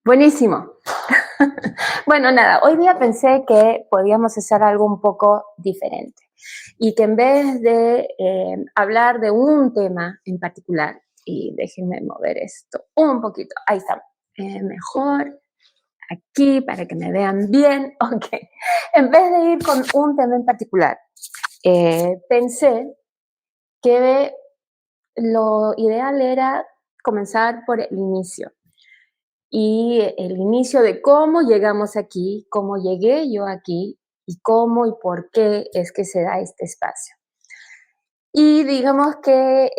Buenísimo. Bueno, nada, hoy día pensé que podíamos hacer algo un poco diferente y que en vez de hablar de un tema en particular, y déjenme mover esto un poquito, ahí está, mejor aquí para que me vean bien, ok, en vez de ir con un tema en particular, pensé que lo ideal era comenzar por el inicio y el inicio de cómo llegamos aquí, cómo llegué yo aquí y cómo y por qué es que se da este espacio. Y digamos que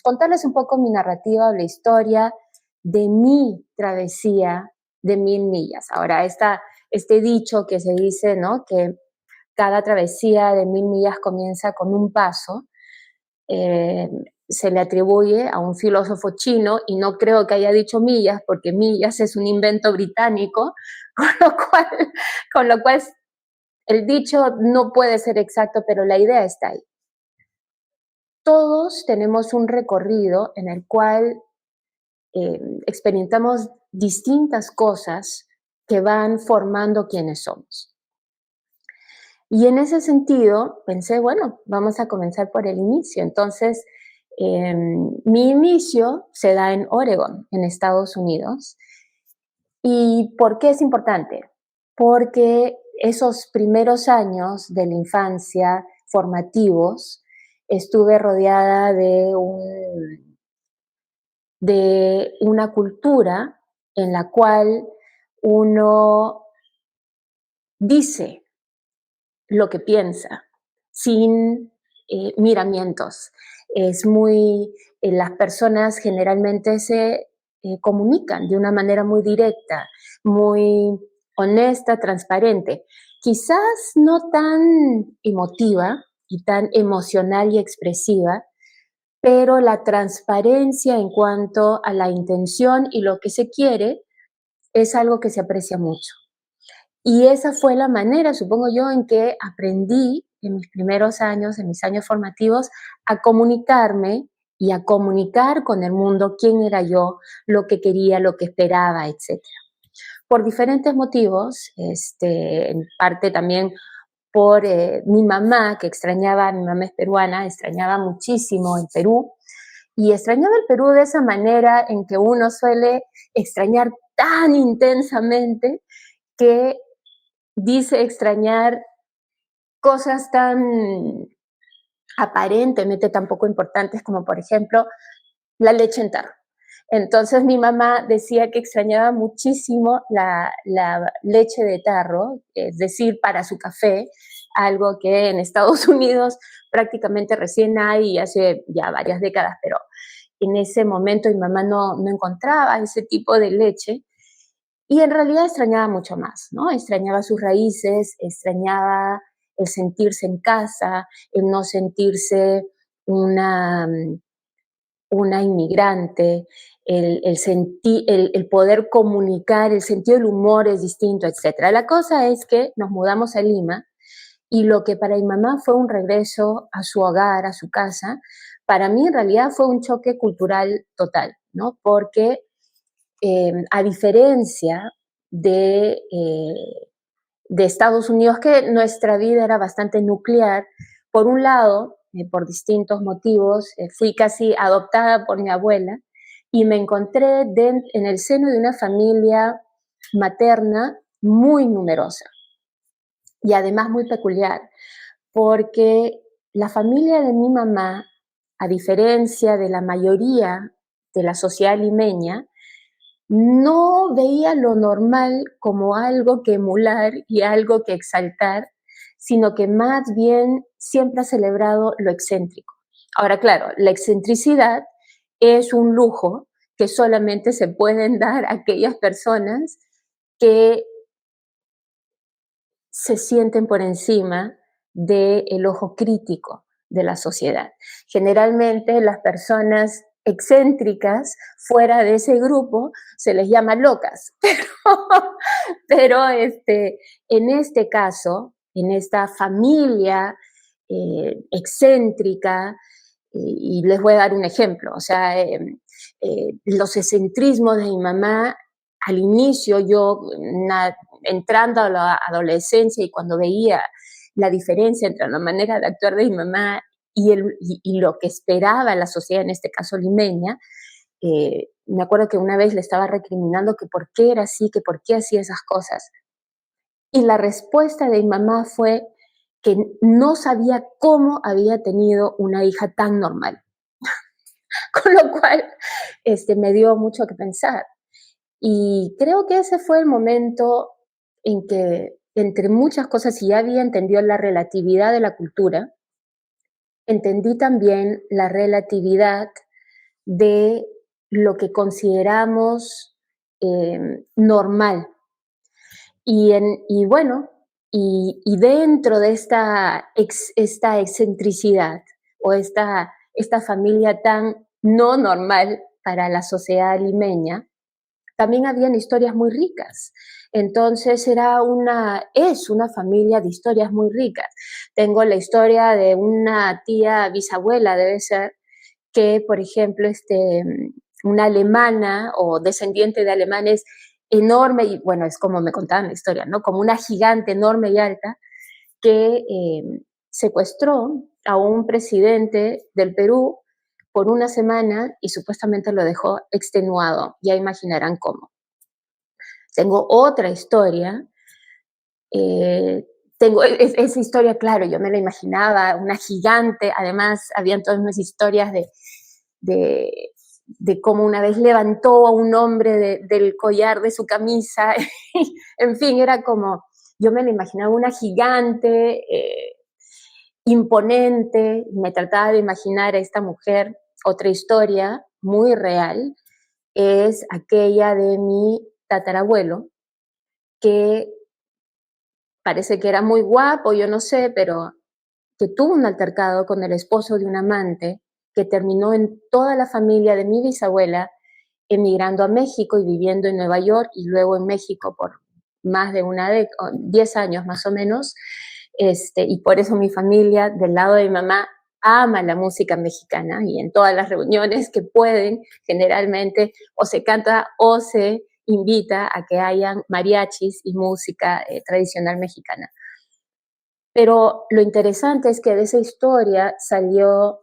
contarles un poco mi narrativa o la historia de mi travesía de 1000 millas. Ahora, este dicho que se dice, ¿no? Que cada travesía de 1000 millas comienza con un paso, eh, se le atribuye a un filósofo chino y no creo que haya dicho millas porque millas es un invento británico, con lo cual, con lo cual el dicho no puede ser exacto, pero la idea está ahí. Todos tenemos un recorrido en el cual experimentamos distintas cosas que van formando quienes somos. Y en ese sentido pensé, bueno, vamos a comenzar por el inicio. Entonces, mi inicio se da en Oregon, en Estados Unidos. ¿Y por qué es importante? Porque esos primeros años de la infancia formativos estuve rodeada de una cultura en la cual uno dice lo que piensa, sin miramientos. Las personas generalmente se comunican de una manera muy directa, muy honesta, transparente. Quizás no tan emotiva y tan emocional y expresiva, pero la transparencia en cuanto a la intención y lo que se quiere es algo que se aprecia mucho. Y esa fue la manera, supongo yo, en que aprendí en mis primeros años, en mis años formativos, a comunicarme y a comunicar con el mundo quién era yo, lo que quería, lo que esperaba, etcétera. Por diferentes motivos, en parte también por mi mamá, que extrañaba, mi mamá es peruana, extrañaba muchísimo el Perú, y extrañaba el Perú de esa manera en que uno suele extrañar tan intensamente que dice extrañar cosas tan aparentemente tan poco importantes como, por ejemplo, la leche en tarro. Entonces mi mamá decía que extrañaba muchísimo la leche de tarro, es decir, para su café, algo que en Estados Unidos prácticamente recién hay hace ya varias décadas, pero en ese momento mi mamá no encontraba ese tipo de leche y en realidad extrañaba mucho más, ¿no? Extrañaba sus raíces, extrañaba el sentirse en casa, el no sentirse una, una inmigrante, el poder comunicar, el sentido del humor es distinto, etc. La cosa es que nos mudamos a Lima y lo que para mi mamá fue un regreso a su hogar, a su casa, para mí en realidad fue un choque cultural total, ¿no? Porque a diferencia de Estados Unidos, que nuestra vida era bastante nuclear, por un lado, por distintos motivos, fui casi adoptada por mi abuela y me encontré en el seno de una familia materna muy numerosa y además muy peculiar, porque la familia de mi mamá, a diferencia de la mayoría de la sociedad limeña, no veía lo normal como algo que emular y algo que exaltar, sino que más bien siempre ha celebrado lo excéntrico. Ahora, claro, la excentricidad es un lujo que solamente se pueden dar aquellas personas que se sienten por encima del ojo crítico de la sociedad. Generalmente las personas excéntricas fuera de ese grupo se les llama locas, pero en este caso, en esta familia excéntrica, y les voy a dar un ejemplo, o sea, los excentrismos de mi mamá al inicio yo, entrando a la adolescencia y cuando veía la diferencia entre la manera de actuar de mi mamá y lo que esperaba la sociedad, en este caso limeña, me acuerdo que una vez le estaba recriminando que por qué era así, que por qué hacía esas cosas. Y la respuesta de mi mamá fue que no sabía cómo había tenido una hija tan normal. Con lo cual me dio mucho que pensar. Y creo que ese fue el momento en que, entre muchas cosas, si ya había entendido la relatividad de la cultura, entendí también la relatividad de lo que consideramos normal. Y bueno, y dentro de esta excentricidad o esta familia tan no normal para la sociedad limeña, también habían historias muy ricas. Entonces es una familia de historias muy ricas. Tengo la historia de una tía bisabuela, debe ser, que, por ejemplo, una alemana o descendiente de alemanes enorme, y bueno, es como me contaban la historia, ¿no? Como una gigante enorme y alta que secuestró a un presidente del Perú por una semana y supuestamente lo dejó extenuado. Ya imaginarán cómo. Tengo otra historia. Tengo esa historia, claro, yo me la imaginaba, una gigante. Además, habían todas unas historias de, de cómo una vez levantó a un hombre del collar de su camisa. En fin, era como, yo me la imaginaba una gigante, imponente, me trataba de imaginar a esta mujer. Otra historia muy real es aquella de mi tatarabuelo, que parece que era muy guapo, yo no sé, pero que tuvo un altercado con el esposo de un amante que terminó en toda la familia de mi bisabuela emigrando a México y viviendo en Nueva York y luego en México por más de 10 años más o menos. Y por eso mi familia, del lado de mi mamá, ama la música mexicana y en todas las reuniones que pueden, generalmente o se canta o se invita a que hayan mariachis y música tradicional mexicana. Pero lo interesante es que de esa historia salió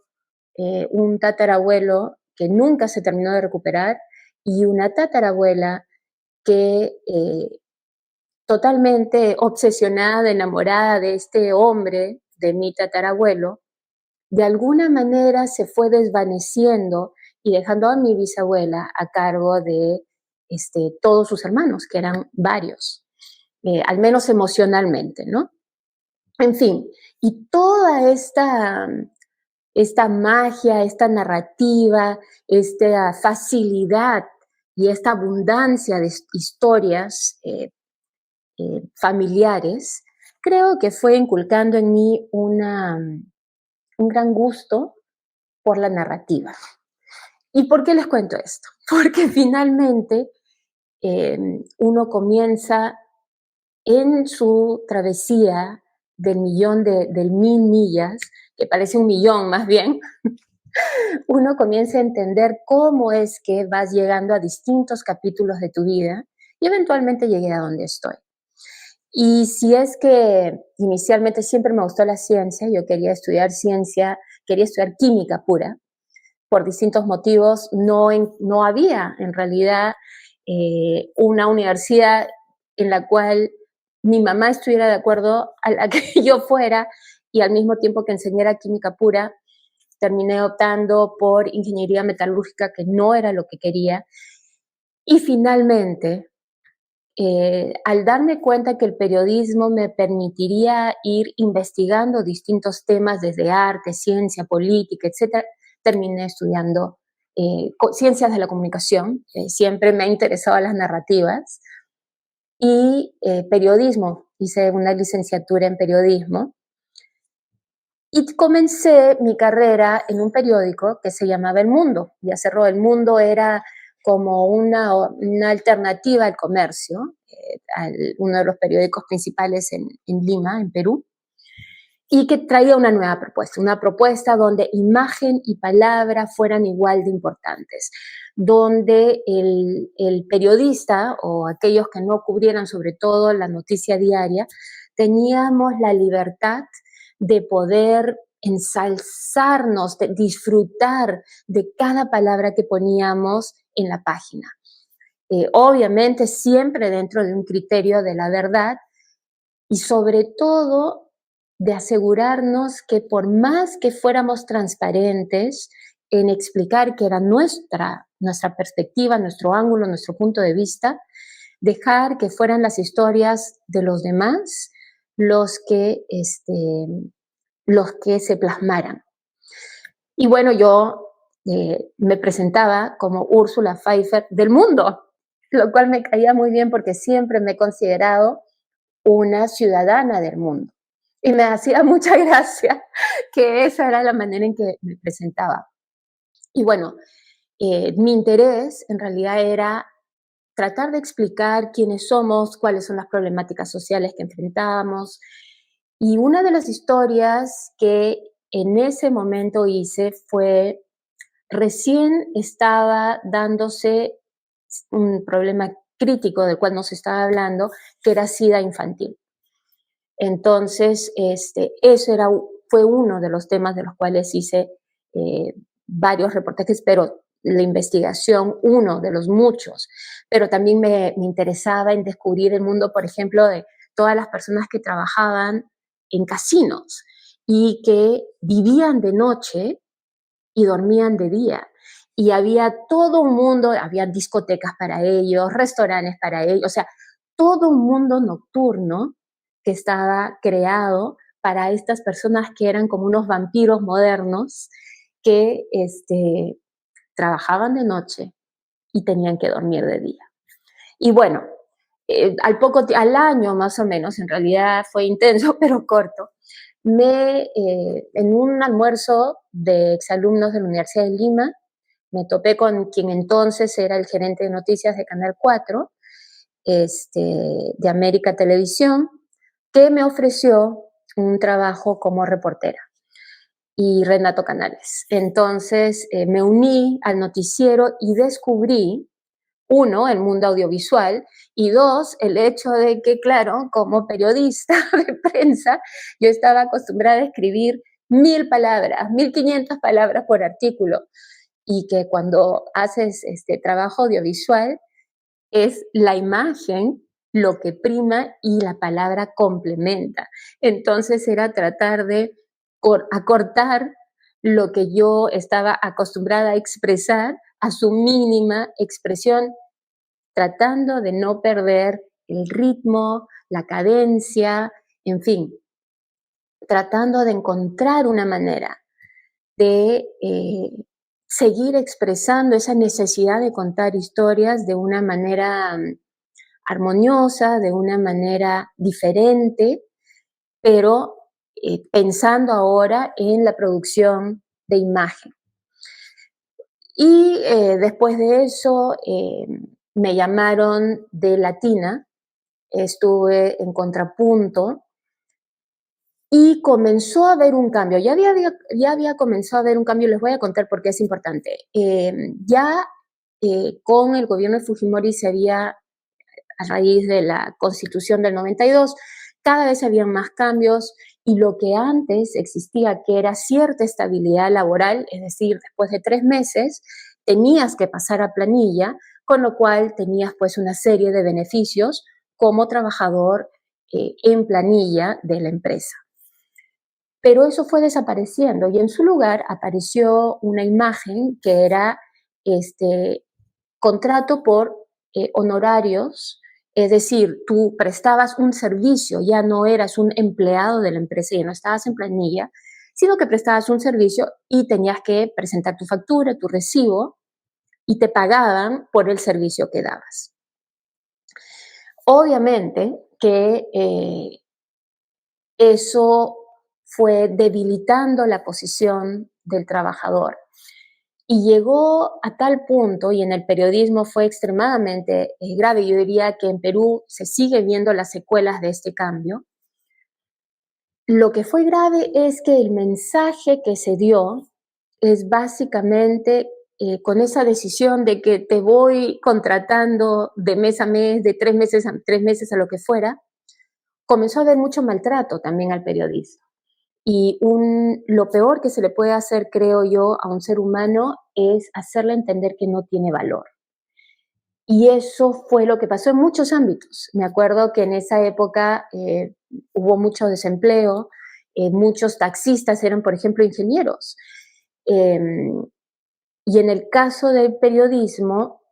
un tatarabuelo que nunca se terminó de recuperar y una tatarabuela que totalmente obsesionada, enamorada de este hombre, de mi tatarabuelo, de alguna manera se fue desvaneciendo y dejando a mi bisabuela a cargo de todos sus hermanos, que eran varios, al menos emocionalmente, ¿no? En fin, y toda esta magia, esta narrativa, esta facilidad y esta abundancia de historias familiares, creo que fue inculcando en mí un gran gusto por la narrativa. ¿Y por qué les cuento esto? Porque finalmente eh, uno comienza en su travesía del 1000 millas, que parece un millón más bien, uno comienza a entender cómo es que vas llegando a distintos capítulos de tu vida y eventualmente llegué a donde estoy. Y si es que inicialmente siempre me gustó la ciencia, yo quería estudiar ciencia, quería estudiar química pura, por distintos motivos no había en realidad una universidad en la cual mi mamá estuviera de acuerdo a la que yo fuera y al mismo tiempo que enseñara química pura, terminé optando por ingeniería metalúrgica, que no era lo que quería. Y finalmente, al darme cuenta que el periodismo me permitiría ir investigando distintos temas desde arte, ciencia, política, etcétera, terminé estudiando ciencias de la comunicación. Siempre me ha interesado las narrativas y periodismo. Hice una licenciatura en periodismo y comencé mi carrera en un periódico que se llamaba El Mundo. Ya cerró. El Mundo era como una alternativa al comercio, uno de los periódicos principales en Lima, en Perú, y que traía una propuesta donde imagen y palabra fueran igual de importantes. donde el periodista o aquellos que no cubrieran sobre todo la noticia diaria, teníamos la libertad de poder ensalzarnos, de disfrutar de cada palabra que poníamos en la página. Obviamente siempre dentro de un criterio de la verdad y sobre todo de asegurarnos que por más que fuéramos transparentes en explicar que era nuestra perspectiva, nuestro ángulo, nuestro punto de vista, dejar que fueran las historias de los demás los que, los que se plasmaran. Y bueno, yo me presentaba como Úrsula Pfeiffer del mundo, lo cual me caía muy bien porque siempre me he considerado una ciudadana del mundo. Y me hacía mucha gracia que esa era la manera en que me presentaba. Y bueno, mi interés en realidad era tratar de explicar quiénes somos, cuáles son las problemáticas sociales que enfrentamos. Y una de las historias que en ese momento hice fue, recién estaba dándose un problema crítico del cual nos estaba hablando, que era SIDA infantil. Entonces, eso fue uno de los temas de los cuales hice varios reportajes, pero la investigación, uno de los muchos, pero también me interesaba en descubrir el mundo, por ejemplo, de todas las personas que trabajaban en casinos y que vivían de noche y dormían de día. Y había todo un mundo, había discotecas para ellos, restaurantes para ellos, o sea, todo un mundo nocturno que estaba creado para estas personas que eran como unos vampiros modernos que trabajaban de noche y tenían que dormir de día. Y bueno, al año más o menos, en realidad fue intenso pero corto, en un almuerzo de exalumnos de la Universidad de Lima, me topé con quien entonces era el gerente de noticias de Canal 4, de América Televisión, que me ofreció un trabajo como reportera, y Renato Canales. Entonces me uní al noticiero y descubrí, uno, el mundo audiovisual, y dos, el hecho de que, claro, como periodista de prensa, yo estaba acostumbrada a escribir 1000 palabras, 1500 palabras por artículo, y que cuando haces este trabajo audiovisual es la imagen lo que prima y la palabra complementa. Entonces era tratar de acortar lo que yo estaba acostumbrada a expresar a su mínima expresión, tratando de no perder el ritmo, la cadencia, en fin, tratando de encontrar una manera de seguir expresando esa necesidad de contar historias de una manera armoniosa, de una manera diferente, pero pensando ahora en la producción de imagen. Y después de eso me llamaron de Latina, estuve en Contrapunto y comenzó a haber un cambio. Ya había comenzado a haber un cambio, les voy a contar por qué es importante. Con el gobierno de Fujimori se había, a raíz de la Constitución del 92, cada vez había más cambios y lo que antes existía, que era cierta estabilidad laboral, es decir, después de 3 meses tenías que pasar a planilla, con lo cual tenías pues una serie de beneficios como trabajador en planilla de la empresa. Pero eso fue desapareciendo y en su lugar apareció una imagen que era contrato por honorarios, es decir, tú prestabas un servicio, ya no eras un empleado de la empresa, ya no estabas en planilla, sino que prestabas un servicio y tenías que presentar tu factura, tu recibo, y te pagaban por el servicio que dabas. Obviamente que eso fue debilitando la posición del trabajador. Y llegó a tal punto, y en el periodismo fue extremadamente grave, yo diría que en Perú se sigue viendo las secuelas de este cambio. Lo que fue grave es que el mensaje que se dio es básicamente con esa decisión de que te voy contratando de mes a mes, de 3 meses a lo que fuera, comenzó a haber mucho maltrato también al periodista. Y lo peor que se le puede hacer, creo yo, a un ser humano es hacerle entender que no tiene valor. Y eso fue lo que pasó en muchos ámbitos. Me acuerdo que en esa época hubo mucho desempleo, muchos taxistas eran, por ejemplo, ingenieros. Em, y en el caso del periodismo,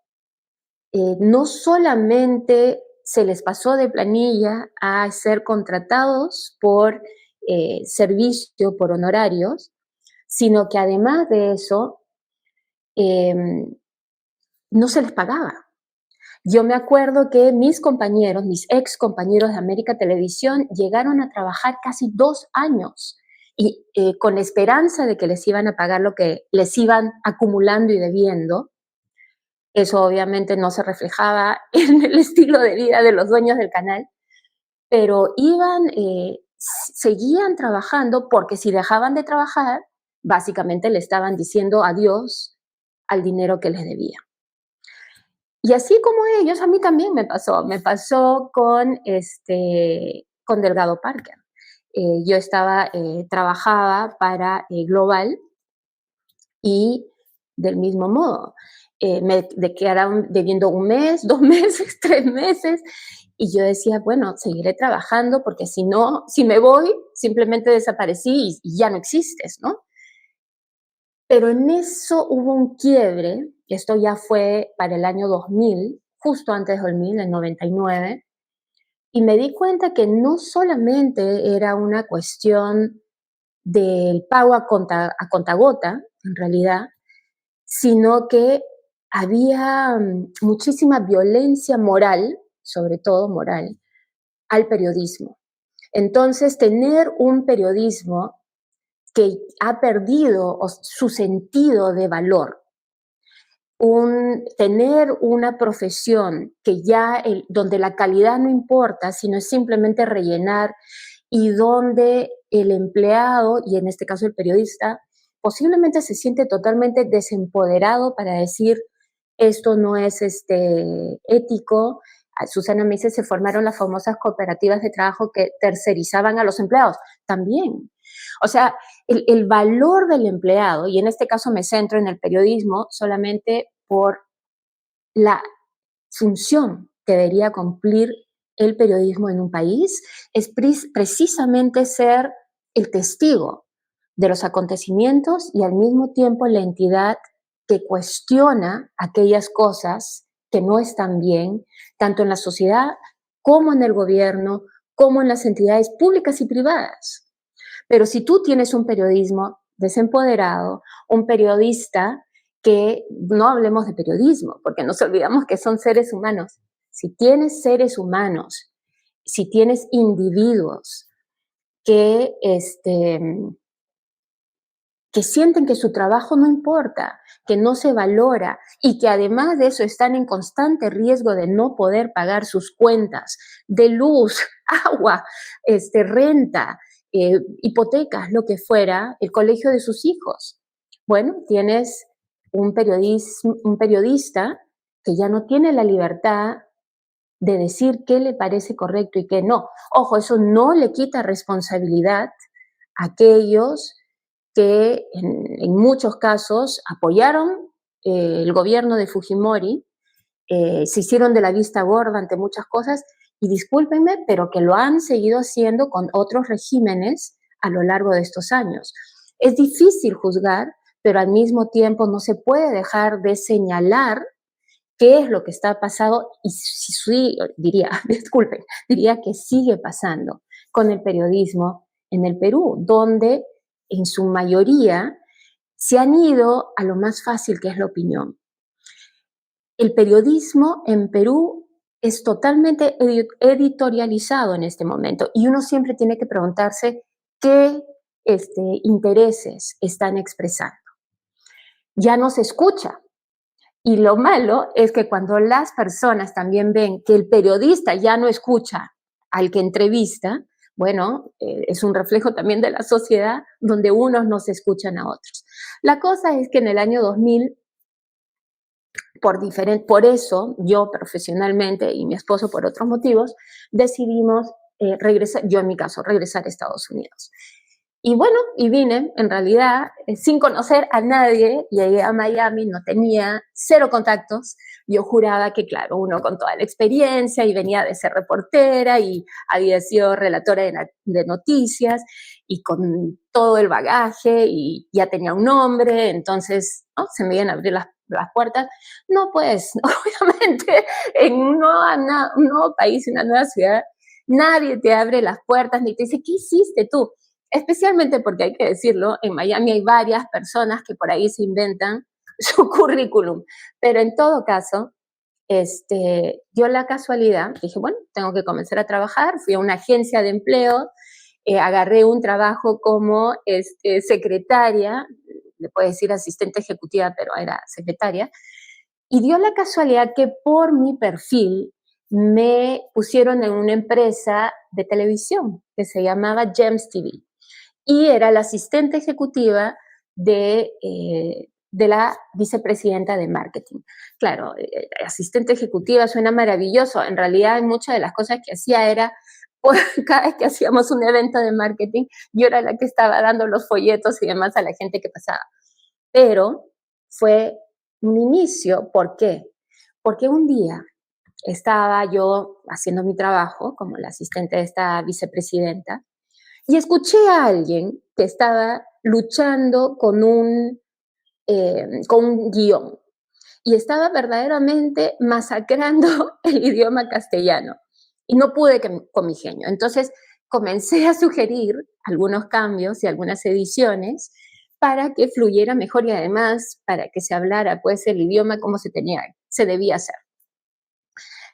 no solamente se les pasó de planilla a ser contratados por servicio, por honorarios, sino que además de eso, em, no se les pagaba. Yo me acuerdo que mis compañeros, mis ex compañeros de América Televisión, llegaron a trabajar casi 2 años y con la esperanza de que les iban a pagar lo que les iban acumulando y debiendo. Eso obviamente no se reflejaba en el estilo de vida de los dueños del canal, pero seguían trabajando porque si dejaban de trabajar, básicamente le estaban diciendo adiós al dinero que les debía. Y así como ellos, a mí también me pasó con Delgado Parker. Yo trabajaba para Global y del mismo modo, me quedaron debiendo 1 mes, 2 meses, 3 meses, y yo decía, bueno, seguiré trabajando porque si no, si me voy, simplemente desaparecí y ya no existes, ¿no? Pero en eso hubo un quiebre, esto ya fue para el año 2000, justo antes del 2000, en 99, y me di cuenta que no solamente era una cuestión del pago a contagota, en realidad, sino que había muchísima violencia moral, sobre todo moral, al periodismo. Entonces, tener un periodismo que ha perdido su sentido de valor, tener una profesión que donde la calidad no importa, sino es simplemente rellenar, y donde el empleado, y en este caso el periodista, posiblemente se siente totalmente desempoderado para decir, esto no es ético. Susana me dice, se formaron las famosas cooperativas de trabajo que tercerizaban a los empleados. También. O sea, el valor del empleado, y en este caso me centro en el periodismo solamente por la función que debería cumplir el periodismo en un país, es precisamente ser el testigo de los acontecimientos y al mismo tiempo la entidad que cuestiona aquellas cosas que no están bien, tanto en la sociedad como en el gobierno, como en las entidades públicas y privadas. Pero si tú tienes un periodismo desempoderado, un periodista que no hablemos de periodismo, porque nos olvidamos que son seres humanos. Si tienes seres humanos, si tienes individuos que, que sienten que su trabajo no importa, que no se valora y que además de eso están en constante riesgo de no poder pagar sus cuentas de luz, agua, renta, hipotecas, lo que fuera, el colegio de sus hijos. Bueno, tienes un periodista que ya no tiene la libertad de decir qué le parece correcto y qué no. Ojo, eso no le quita responsabilidad a aquellos que en muchos casos apoyaron el gobierno de Fujimori, se hicieron de la vista gorda ante muchas cosas, y discúlpenme, pero que lo han seguido haciendo con otros regímenes a lo largo de estos años. Es difícil juzgar, pero al mismo tiempo no se puede dejar de señalar qué es lo que está pasando y diría que sigue pasando con el periodismo en el Perú, donde en su mayoría se han ido a lo más fácil, que es la opinión. El periodismo en Perú es totalmente editorializado en este momento y uno siempre tiene que preguntarse qué intereses están expresando. Ya no se escucha. Y lo malo es que cuando las personas también ven que el periodista ya no escucha al que entrevista, bueno, es un reflejo también de la sociedad donde unos no se escuchan a otros. La cosa es que en el año 2000 por eso yo profesionalmente y mi esposo por otros motivos decidimos regresar, yo en mi caso, regresar a Estados Unidos. Y bueno, y vine en realidad sin conocer a nadie, llegué a Miami, no tenía cero contactos, yo juraba que claro, uno con toda la experiencia y venía de ser reportera y había sido relatora de noticias y con todo el bagaje y ya tenía un nombre, entonces ¿no? Se me iban a abrir las puertas. No, pues, obviamente, en un nuevo país, una nueva ciudad, nadie te abre las puertas ni te dice, ¿qué hiciste tú? Especialmente porque hay que decirlo, en Miami hay varias personas que por ahí se inventan su currículum, pero en todo caso, dio la casualidad, dije, bueno, tengo que comenzar a trabajar, fui a una agencia de empleo, agarré un trabajo como secretaria, le puedo decir asistente ejecutiva, pero era secretaria, y dio la casualidad que por mi perfil me pusieron en una empresa de televisión que se llamaba Gems TV y era la asistente ejecutiva de la vicepresidenta de marketing. Claro, asistente ejecutiva suena maravilloso. En realidad, muchas de las cosas que hacía era, cada vez que hacíamos un evento de marketing, yo era la que estaba dando los folletos y demás a la gente que pasaba. Pero fue un inicio, ¿por qué? Porque un día estaba yo haciendo mi trabajo como la asistente de esta vicepresidenta y escuché a alguien que estaba luchando con un guión y estaba verdaderamente masacrando el idioma castellano. Y no pude con mi genio. Entonces comencé a sugerir algunos cambios y algunas ediciones para que fluyera mejor y además para que se hablara pues el idioma como se debía hacer.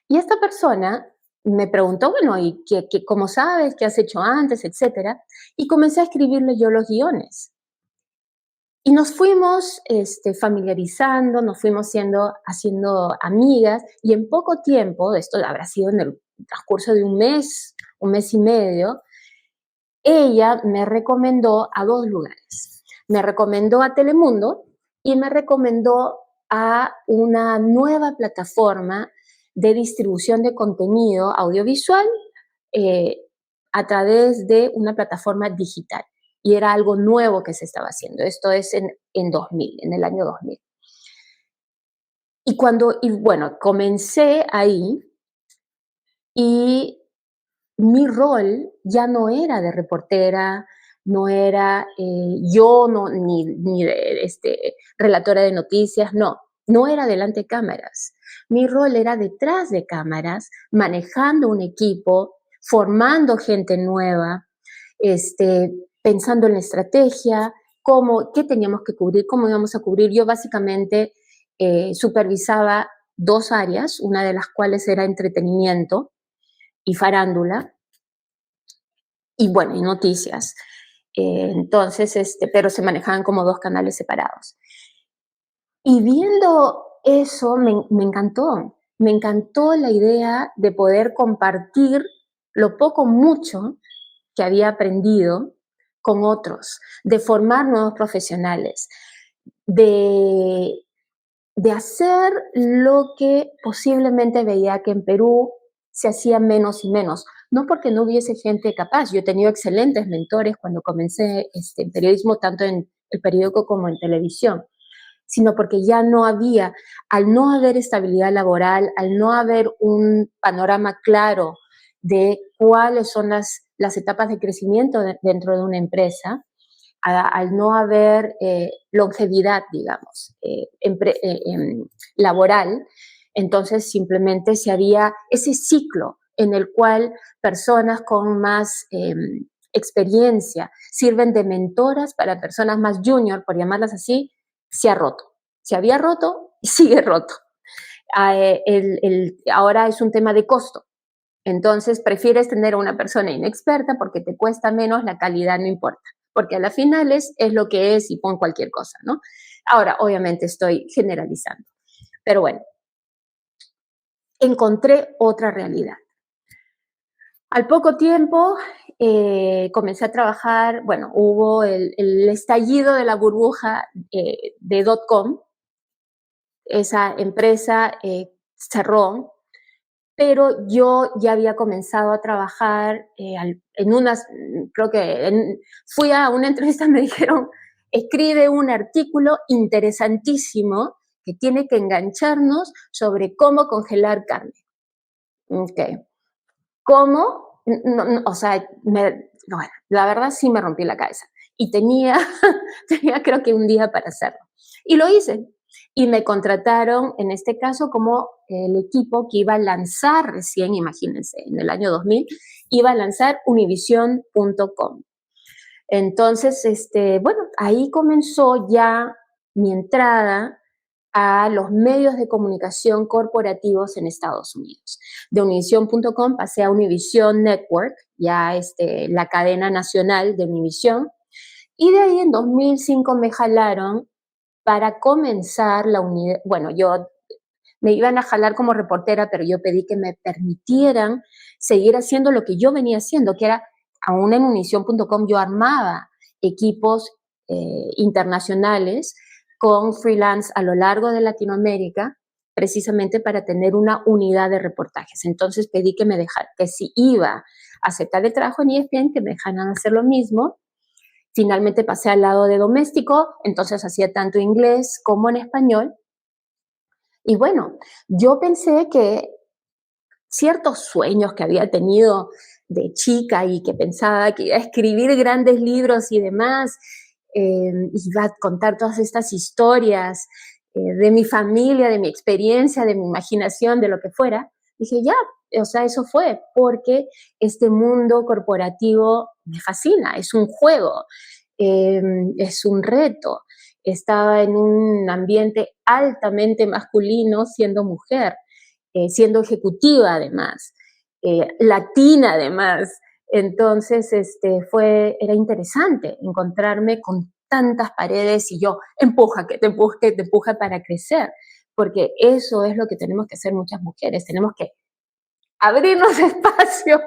Y esta persona me preguntó, bueno, ¿y cómo sabes? ¿Qué has hecho antes? Etcétera. Y comencé a escribirle yo los guiones. Y nos fuimos familiarizando, nos fuimos haciendo amigas, y en poco tiempo, esto habrá sido en el transcurso de un mes y medio, ella me recomendó a dos lugares. Me recomendó a Telemundo y me recomendó a una nueva plataforma de distribución de contenido audiovisual eh, a través de una plataforma digital. Y era algo nuevo que se estaba haciendo. Esto es en 2000, en el año 2000. Y bueno, comencé ahí y mi rol ya no era de reportera, no era yo, no, ni de relatora de noticias, no era delante de cámaras. Mi rol era detrás de cámaras, manejando un equipo, formando gente nueva, pensando en la estrategia, qué teníamos que cubrir, cómo íbamos a cubrir. Yo básicamente supervisaba dos áreas, una de las cuales era entretenimiento y farándula, y bueno, y noticias. Entonces, pero se manejaban como dos canales separados. Y viendo eso me encantó la idea de poder compartir lo poco, mucho que había aprendido con otros, de formar nuevos profesionales, de, de hacer lo que posiblemente veía que en Perú se hacía menos y menos. No porque no hubiese gente capaz, yo he tenido excelentes mentores cuando comencé en periodismo, tanto en el periódico como en televisión, sino porque ya no había, al no haber estabilidad laboral, al no haber un panorama claro de cuáles son las etapas de crecimiento dentro de una empresa, al no haber longevidad, digamos, laboral, entonces simplemente se había ese ciclo en el cual personas con más experiencia sirven de mentoras para personas más junior, por llamarlas así, se ha roto. Se había roto y sigue roto. Ahora es un tema de costo. Entonces prefieres tener a una persona inexperta porque te cuesta menos, la calidad no importa, porque a la final es lo que es y pon cualquier cosa, ¿no? Ahora, obviamente estoy generalizando, pero bueno, encontré otra realidad. Al poco tiempo comencé a trabajar, bueno, hubo el estallido de la burbuja de .com esa empresa cerró, pero yo ya había comenzado a trabajar en unas, creo que fui a una entrevista, me dijeron, escribe un artículo interesantísimo que tiene que engancharnos sobre cómo congelar carne. Ok. ¿Cómo? O sea, bueno, la verdad sí me rompí la cabeza. Y tenía, tenía creo que un día para hacerlo. Y lo hice. Y me contrataron, en este caso, como el equipo que iba a lanzar recién, imagínense, en el año 2000, iba a lanzar univision.com. Entonces, bueno, ahí comenzó ya mi entrada a los medios de comunicación corporativos en Estados Unidos. De Univision.com pasé a Univision Network, ya la cadena nacional de Univision, y de ahí en 2005 me jalaron para comenzar la unidad. Bueno, yo me iban a jalar como reportera, pero yo pedí que me permitieran seguir haciendo lo que yo venía haciendo, que era, aún en Univision.com yo armaba equipos internacionales con freelance a lo largo de Latinoamérica, precisamente para tener una unidad de reportajes. Entonces pedí que me dejaran, que si iba a aceptar el trabajo en ESPN, que me dejaran hacer lo mismo. Finalmente pasé al lado de doméstico, entonces hacía tanto inglés como en español. Y bueno, yo pensé que ciertos sueños que había tenido de chica y que pensaba que iba a escribir grandes libros y demás, iba a contar todas estas historias de mi familia, de mi experiencia, de mi imaginación, de lo que fuera, dije, ya, o sea, eso fue, porque este mundo corporativo me fascina, es un juego, es un reto. Estaba en un ambiente altamente masculino siendo mujer, siendo ejecutiva además, latina además. Entonces, era interesante encontrarme con tantas paredes y yo, empuja, que te empuja para crecer, porque eso es lo que tenemos que hacer muchas mujeres, tenemos que abrirnos espacios,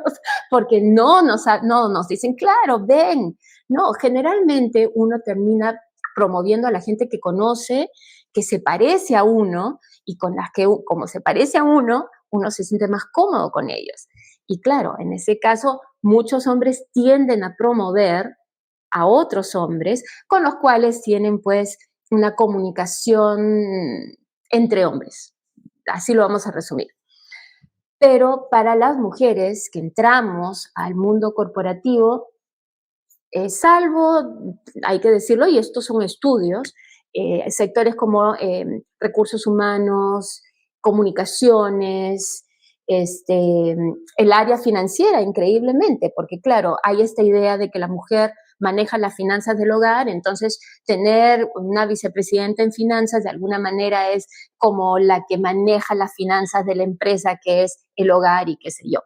porque no nos dicen, claro, ven. No, generalmente uno termina promoviendo a la gente que conoce, que se parece a uno, y con las que, como se parece a uno se siente más cómodo con ellos. Y claro, en ese caso, muchos hombres tienden a promover a otros hombres con los cuales tienen pues una comunicación entre hombres. Así lo vamos a resumir. Pero para las mujeres que entramos al mundo corporativo, salvo, hay que decirlo, y estos son estudios, sectores como recursos humanos, comunicaciones, el área financiera, increíblemente, porque claro, hay esta idea de que la mujer maneja las finanzas del hogar, entonces tener una vicepresidenta en finanzas de alguna manera es como la que maneja las finanzas de la empresa, que es el hogar y qué sé yo.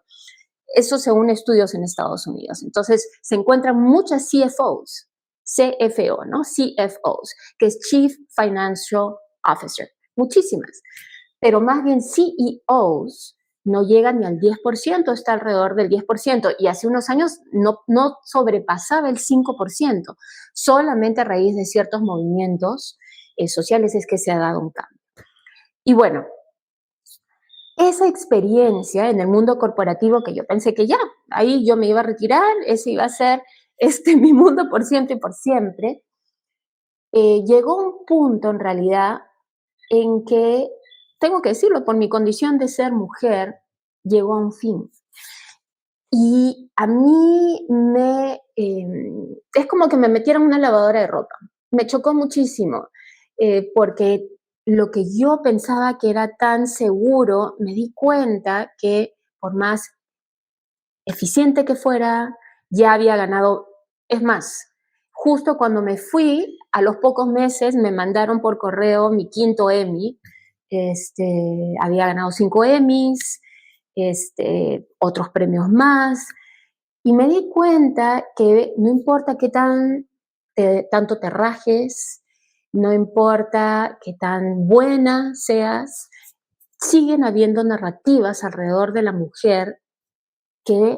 Eso según estudios en Estados Unidos. Entonces, se encuentran muchas CFOs, CFO, ¿no? CFOs, que es Chief Financial Officer, muchísimas. Pero más bien CEOs no llegan ni al 10%, está alrededor del 10%, y hace unos años no sobrepasaba el 5%. Solamente a raíz de ciertos movimientos sociales es que se ha dado un cambio. Y bueno, esa experiencia en el mundo corporativo, que yo pensé que ya, ahí yo me iba a retirar, ese iba a ser mi mundo por siempre y por siempre, llegó un punto en realidad en que, tengo que decirlo, por mi condición de ser mujer, llegó a un fin. Y a mí es como que me metieran una lavadora de ropa. Me chocó muchísimo, porque lo que yo pensaba que era tan seguro, me di cuenta que por más eficiente que fuera, ya había ganado. Es más, justo cuando me fui, a los pocos meses me mandaron por correo mi quinto Emmy. Había ganado 5 Emmys, otros premios más, y me di cuenta que no importa qué tanto te rajes, no importa qué tan buena seas, siguen habiendo narrativas alrededor de la mujer que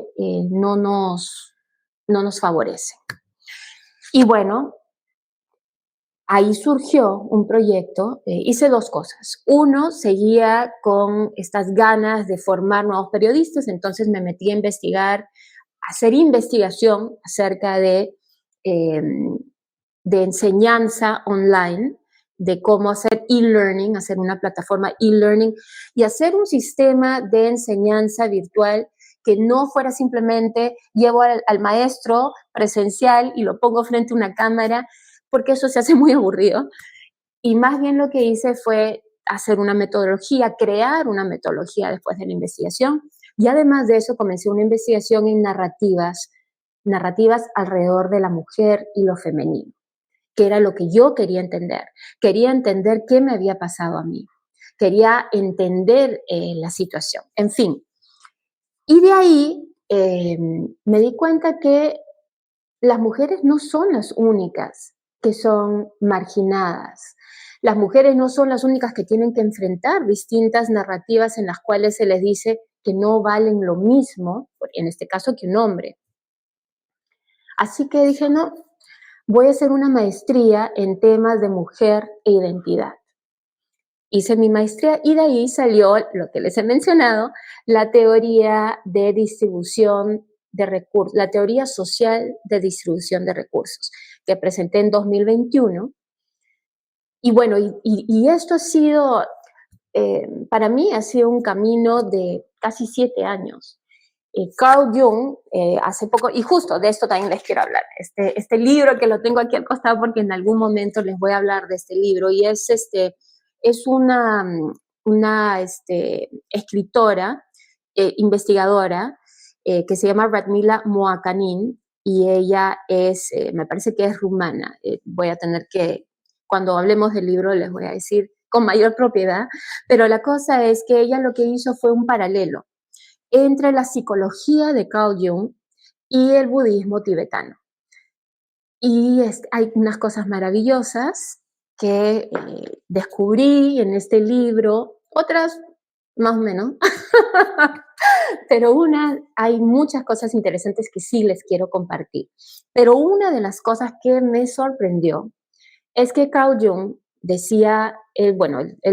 no nos favorecen. Y bueno, ahí surgió un proyecto, hice dos cosas. Uno, seguía con estas ganas de formar nuevos periodistas, entonces me metí a investigar, a hacer investigación acerca eh, de enseñanza online, de cómo hacer e-learning, hacer una plataforma e-learning y hacer un sistema de enseñanza virtual que no fuera simplemente llevo al maestro presencial y lo pongo frente a una cámara, porque eso se hace muy aburrido. Y más bien lo que hice fue hacer una metodología, crear una metodología después de la investigación. Y además de eso comencé una investigación en narrativas alrededor de la mujer y lo femenino, que era lo que yo quería entender. Quería entender qué me había pasado a mí. Quería entender la situación. En fin. Y de ahí me di cuenta que las mujeres no son las únicas que son marginadas. Las mujeres no son las únicas que tienen que enfrentar distintas narrativas en las cuales se les dice que no valen lo mismo, en este caso, que un hombre. Así que dije, no, voy a hacer una maestría en temas de mujer e identidad. Hice mi maestría y de ahí salió lo que les he mencionado, la teoría de distribución de recursos, la teoría social de distribución de recursos, que presenté en 2021. Y bueno, y esto ha sido, para mí ha sido un camino de casi 7 años. Carl Jung, hace poco, y justo de esto también les quiero hablar, este libro que lo tengo aquí al costado porque en algún momento les voy a hablar de este libro, y es una escritora, investigadora, que se llama Radmila Moakanin, y ella me parece que es rumana. Voy a tener que, cuando hablemos del libro, les voy a decir con mayor propiedad, pero la cosa es que ella lo que hizo fue un paralelo entre la psicología de Carl Jung y el budismo tibetano. Y hay unas cosas maravillosas que descubrí en este libro, otras más o menos, pero hay muchas cosas interesantes que sí les quiero compartir. Pero una de las cosas que me sorprendió es que Carl Jung decía, él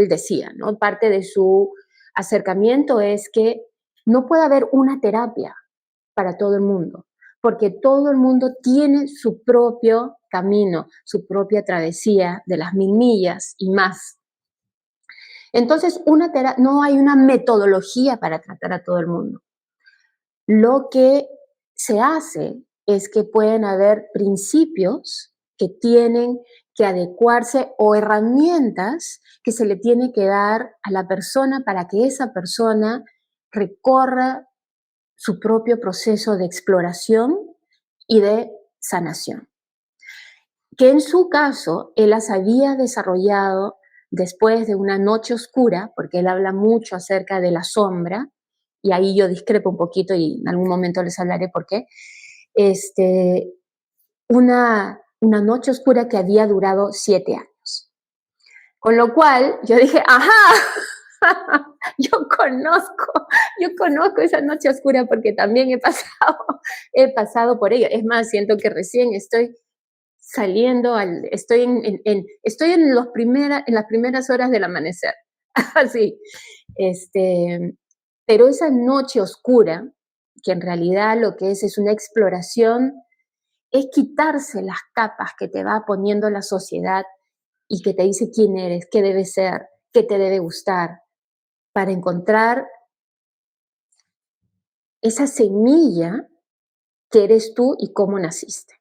decía, ¿no? Parte de su acercamiento es que no puede haber una terapia para todo el mundo, porque todo el mundo tiene su propio camino, su propia travesía de las 1000 millas y más. Entonces, no hay una metodología para tratar a todo el mundo. Lo que se hace es que pueden haber principios que tienen que adecuarse o herramientas que se le tiene que dar a la persona para que esa persona recorra su propio proceso de exploración y de sanación. Que en su caso, él las había desarrollado después de una noche oscura, porque él habla mucho acerca de la sombra, y ahí yo discrepo un poquito y en algún momento les hablaré por qué, una noche oscura que había durado 7 años. Con lo cual yo dije, ajá, yo conozco esa noche oscura porque también he pasado por ello. Es más, siento que recién estoy saliendo, estoy en las primeras horas del amanecer. Así. Pero esa noche oscura, que en realidad lo que es una exploración, es quitarse las capas que te va poniendo la sociedad y que te dice quién eres, qué debes ser, qué te debe gustar, para encontrar esa semilla que eres tú y cómo naciste.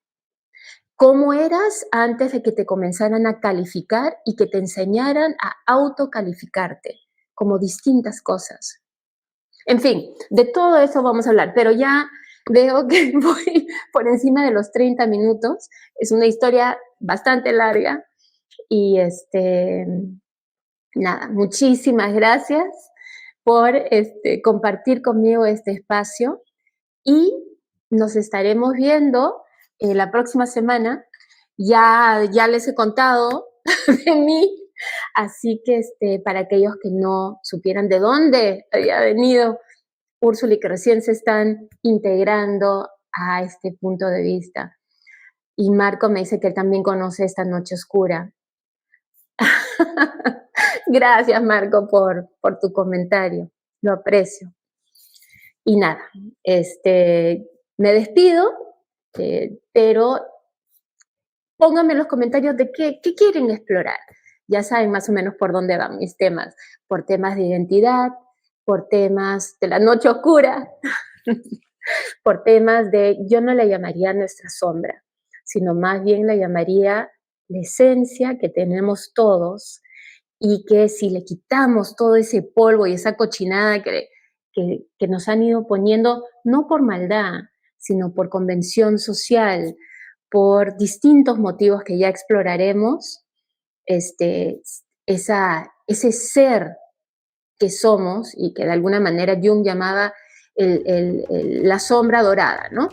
Cómo eras antes de que te comenzaran a calificar y que te enseñaran a autocalificarte, como distintas cosas. En fin, de todo eso vamos a hablar, pero ya veo que voy por encima de los 30 minutos. Es una historia bastante larga y nada, muchísimas gracias por compartir conmigo este espacio y nos estaremos viendo la próxima semana. Ya les he contado de mí, así que para aquellos que no supieran de dónde había venido Úrsula y que recién se están integrando a este punto de vista. Y Marco me dice que él también conoce esta noche oscura. Gracias, Marco, por tu comentario. Lo aprecio. Y nada, me despido, pero pónganme en los comentarios de qué quieren explorar. Ya saben más o menos por dónde van mis temas. Por temas de identidad, por temas de la noche oscura, por temas de, yo no la llamaría nuestra sombra, sino más bien la llamaría la esencia que tenemos todos y que si le quitamos todo ese polvo y esa cochinada que nos han ido poniendo, no por maldad, sino por convención social, por distintos motivos que ya exploraremos, ese ser que somos y que de alguna manera Jung llamaba la sombra dorada, ¿no?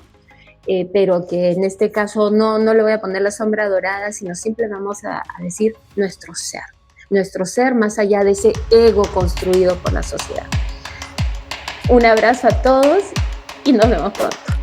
Pero que en este caso no le voy a poner la sombra dorada, sino simplemente vamos a decir nuestro ser más allá de ese ego construido por la sociedad. Un abrazo a todos y nos vemos pronto.